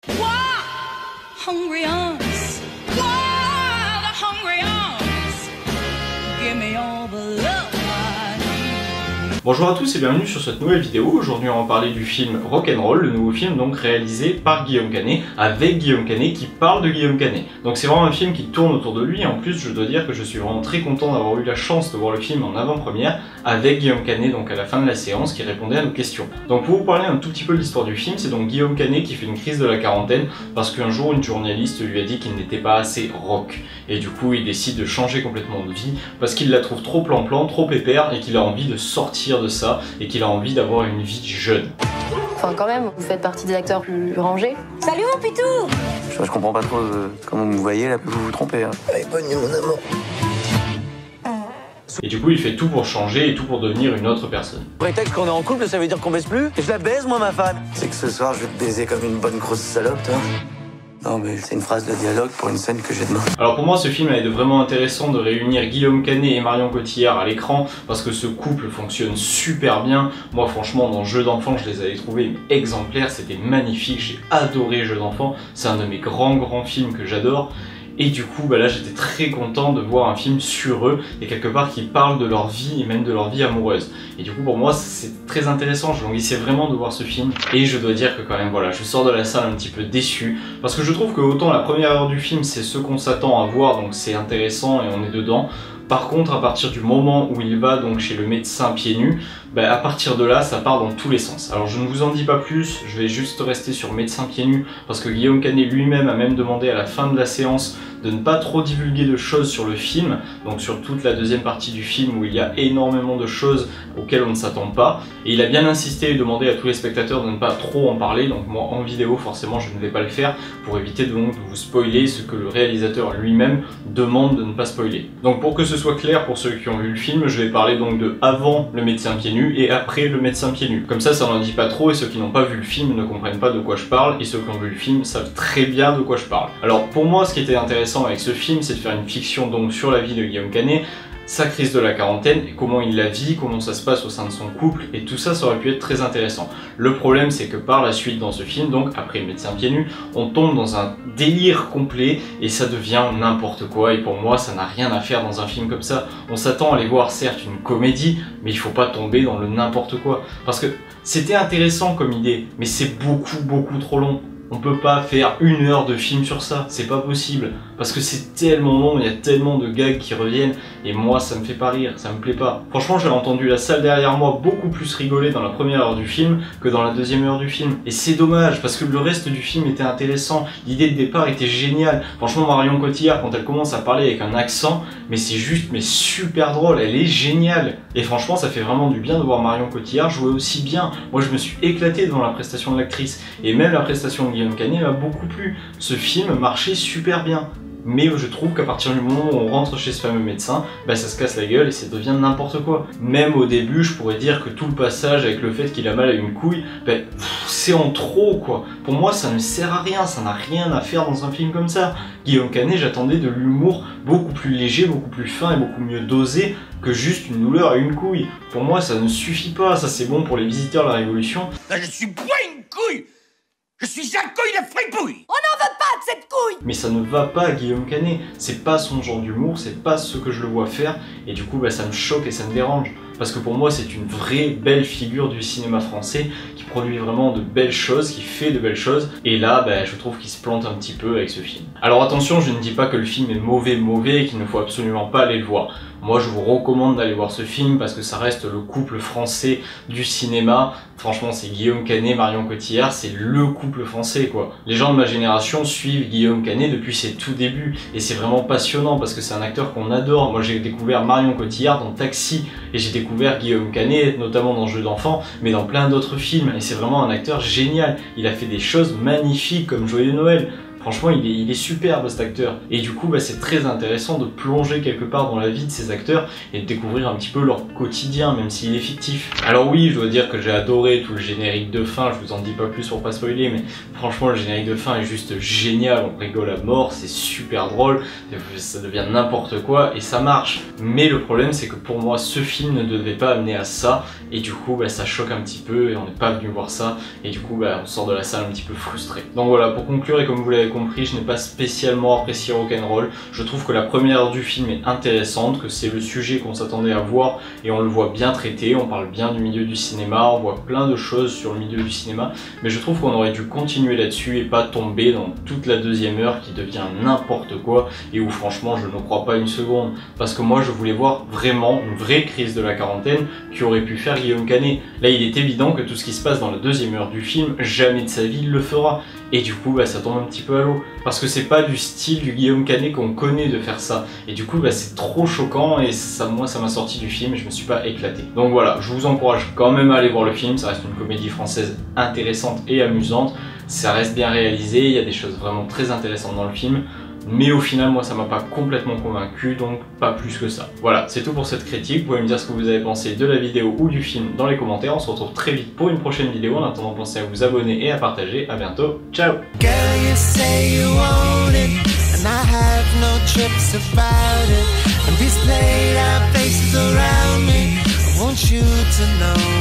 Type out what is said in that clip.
Hungry arms, wild, hungry arms, give me all the love I need. Bonjour à tous et bienvenue sur cette nouvelle vidéo. Aujourd'hui on va parler du film Rock'n'Roll, le nouveau film donc réalisé par Guillaume Canet, avec Guillaume Canet qui parle de Guillaume Canet. Donc c'est vraiment un film qui tourne autour de lui, et en plus je dois dire que je suis vraiment très content d'avoir eu la chance de voir le film en avant-première avec Guillaume Canet, donc à la fin de la séance, qui répondait à nos questions. Donc pour vous parler un tout petit peu de l'histoire du film, c'est donc Guillaume Canet qui fait une crise de la quarantaine parce qu'un jour une journaliste lui a dit qu'il n'était pas assez rock. Et du coup il décide de changer complètement de vie parce qu'il la trouve trop plan-plan, trop pépère et qu'il a envie de sortir de ça et qu'il a envie d'avoir une vie jeune. Enfin quand même, vous faites partie des acteurs plus rangés. Salut mon pitou! Je comprends pas trop comment vous me voyez là, vous vous trompez. Hein. Allez, bonne nuit mon amour. Et du coup il fait tout pour changer et tout pour devenir une autre personne. Prétexte qu'on est en couple, ça veut dire qu'on baise plus? Et je la baise moi ma femme. C'est que ce soir je vais te baiser comme une bonne grosse salope, toi. Non mais c'est une phrase de dialogue pour une scène que j'ai demain. Alors pour moi ce film est vraiment intéressant de réunir Guillaume Canet et Marion Cotillard à l'écran parce que ce couple fonctionne super bien. Moi franchement dans Jeux d'enfants je les avais trouvés exemplaires, c'était magnifique, j'ai adoré Jeux d'enfants, c'est un de mes grands films que j'adore. Et du coup là j'étais très content de voir un film sur eux et quelque part qui parle de leur vie et même de leur vie amoureuse. Et du coup pour moi c'est très intéressant, je languissais vraiment de voir ce film et je dois dire que quand même voilà, je sors de la salle un petit peu déçu parce que je trouve que autant la première heure du film c'est ce qu'on s'attend à voir, donc c'est intéressant et on est dedans. Par contre, à partir du moment où il va donc chez le médecin pieds nus, à partir de là, ça part dans tous les sens. Alors je ne vous en dis pas plus, je vais juste rester sur médecin pieds nus parce que Guillaume Canet lui-même a même demandé à la fin de la séance de ne pas trop divulguer de choses sur le film, donc sur toute la deuxième partie du film où il y a énormément de choses auxquelles on ne s'attend pas. Et il a bien insisté et demandé à tous les spectateurs de ne pas trop en parler, donc moi en vidéo forcément je ne vais pas le faire pour éviter donc de vous spoiler ce que le réalisateur lui-même demande de ne pas spoiler. Donc pour que ce soit clair pour ceux qui ont vu le film, je vais parler donc de avant le médecin pieds nus et après le médecin pieds nus. Comme ça n'en dit pas trop et ceux qui n'ont pas vu le film ne comprennent pas de quoi je parle et ceux qui ont vu le film savent très bien de quoi je parle. Alors pour moi ce qui était intéressant avec ce film c'est de faire une fiction donc sur la vie de Guillaume Canet, sa crise de la quarantaine, comment il la vit, comment ça se passe au sein de son couple, et tout ça, ça aurait pu être très intéressant. Le problème, c'est que par la suite dans ce film, donc après le médecin pieds nus, on tombe dans un délire complet et ça devient n'importe quoi. Et pour moi, ça n'a rien à faire dans un film comme ça. On s'attend à aller voir certes une comédie, mais il faut pas tomber dans le n'importe quoi. Parce que c'était intéressant comme idée, mais c'est beaucoup trop long. On peut pas faire 1 heure de film sur ça, c'est pas possible. Parce que c'est tellement long, il y a tellement de gags qui reviennent, et moi ça me fait pas rire, ça me plaît pas. Franchement j'ai entendu la salle derrière moi beaucoup plus rigoler dans la première heure du film que dans la deuxième heure du film. Et c'est dommage, parce que le reste du film était intéressant, l'idée de départ était géniale. Franchement Marion Cotillard, quand elle commence à parler avec un accent, mais c'est juste super drôle, elle est géniale. Et franchement ça fait vraiment du bien de voir Marion Cotillard jouer aussi bien. Moi je me suis éclaté devant la prestation de l'actrice, et même la prestation de Guillaume Canet m'a beaucoup plu. Ce film marchait super bien. Mais je trouve qu'à partir du moment où on rentre chez ce fameux médecin, ça se casse la gueule et ça devient n'importe quoi. Même au début, je pourrais dire que tout le passage avec le fait qu'il a mal à une couille, c'est en trop quoi. Pour moi, ça ne sert à rien, ça n'a rien à faire dans un film comme ça. Guillaume Canet, j'attendais de l'humour beaucoup plus léger, beaucoup plus fin et beaucoup mieux dosé que juste une douleur à une couille. Pour moi, ça ne suffit pas, ça c'est bon pour les visiteurs de la Révolution. Là, je suis pas une couille! Je suis un couille de fripouille! On n'en veut pas de cette couille! Mais ça ne va pas à Guillaume Canet, c'est pas son genre d'humour, c'est pas ce que je le vois faire, et du coup ça me choque et ça me dérange. Parce que pour moi c'est une vraie belle figure du cinéma français qui produit vraiment de belles choses, qui fait de belles choses, et là je trouve qu'il se plante un petit peu avec ce film. Alors attention, je ne dis pas que le film est mauvais et qu'il ne faut absolument pas aller le voir. Moi je vous recommande d'aller voir ce film parce que ça reste le couple français du cinéma. Franchement c'est Guillaume Canet, Marion Cotillard, c'est le couple français quoi. Les gens de ma génération suivent Guillaume Canet depuis ses tout débuts et c'est vraiment passionnant parce que c'est un acteur qu'on adore. Moi j'ai découvert Marion Cotillard dans Taxi et j'ai découvert Guillaume Canet notamment dans Jeux d'enfants mais dans plein d'autres films et c'est vraiment un acteur génial. Il a fait des choses magnifiques comme Joyeux Noël. Franchement, il est superbe cet acteur. Et du coup, c'est très intéressant de plonger quelque part dans la vie de ces acteurs et de découvrir un petit peu leur quotidien, même s'il est fictif. Alors oui, je dois dire que j'ai adoré tout le générique de fin, je vous en dis pas plus pour pas spoiler, mais franchement, le générique de fin est juste génial, on rigole à mort, c'est super drôle, ça devient n'importe quoi et ça marche. Mais le problème, c'est que pour moi, ce film ne devait pas amener à ça, et du coup, ça choque un petit peu et on n'est pas venu voir ça, et du coup, on sort de la salle un petit peu frustré. Donc voilà, pour conclure, et comme vous l'avez compris, je n'ai pas spécialement apprécié Rock'n'Roll. Je trouve que la première heure du film est intéressante, que c'est le sujet qu'on s'attendait à voir et on le voit bien traité, on parle bien du milieu du cinéma, on voit plein de choses sur le milieu du cinéma, mais je trouve qu'on aurait dû continuer là-dessus et pas tomber dans toute la deuxième heure qui devient n'importe quoi et où franchement je ne crois pas une seconde, parce que moi je voulais voir vraiment une vraie crise de la quarantaine qui aurait pu faire Guillaume Canet. Là il est évident que tout ce qui se passe dans la deuxième heure du film, jamais de sa vie il le fera, et du coup ça tombe un petit peu à l'eau, parce que c'est pas du style du Guillaume Canet qu'on connaît de faire ça, et du coup c'est trop choquant et moi ça m'a sorti du film et je me suis pas éclaté. Donc voilà, je vous encourage quand même à aller voir le film, ça reste une comédie française intéressante et amusante, ça reste bien réalisé, il y a des choses vraiment très intéressantes dans le film, mais au final moi ça m'a pas complètement convaincu, donc pas plus que ça. Voilà, c'est tout pour cette critique, vous pouvez me dire ce que vous avez pensé de la vidéo ou du film dans les commentaires, on se retrouve très vite pour une prochaine vidéo, en attendant pensez à vous abonner et à partager, à bientôt, ciao. And I have no trips about it. And these played out faces around me, I want you to know